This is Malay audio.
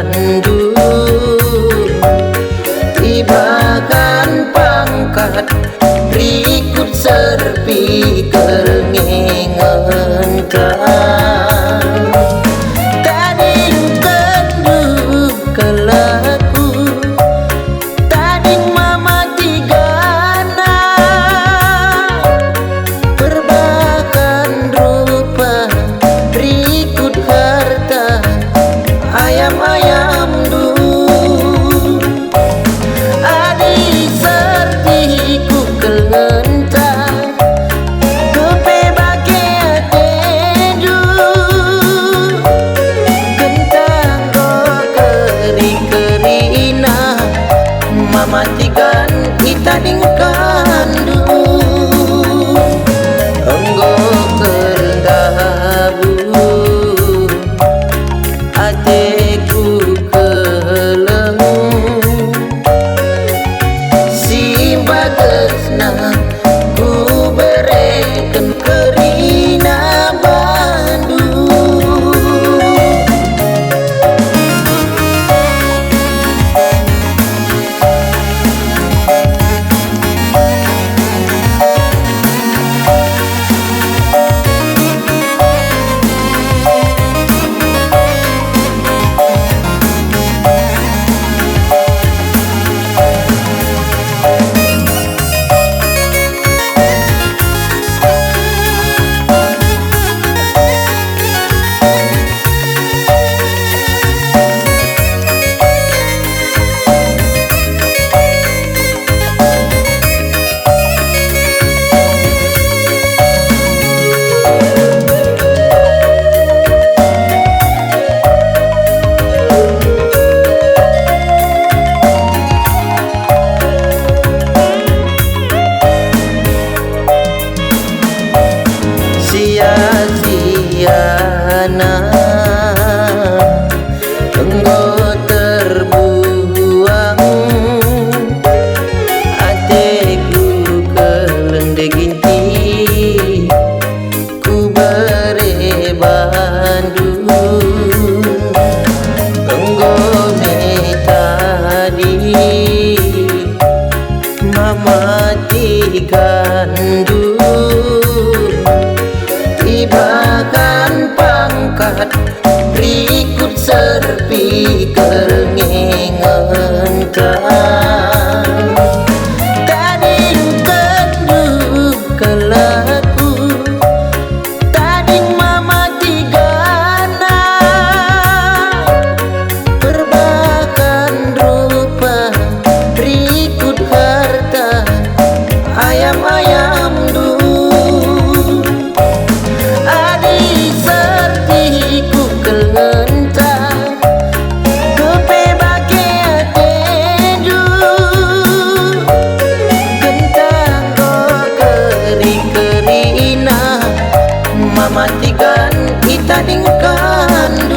gandu tibakan pangkat berikut serpi kerengengan tading teduh kelaku tading mama tigana perbakan rupa berikut harta ayam-ayam matikan kita dingkandu enggo kerdabu ateku keleng simba tresna ku bereken kerina bandu sia-siana enggo terbuang ateku kelende ginti ku bere bandu enggo metadi mama tigandu tibakan pangkat berikut serpi kerengengan tading teduh kelaku tading mama tigana perbakan rupa berikut harta ayam-ayam matikan kita dingkan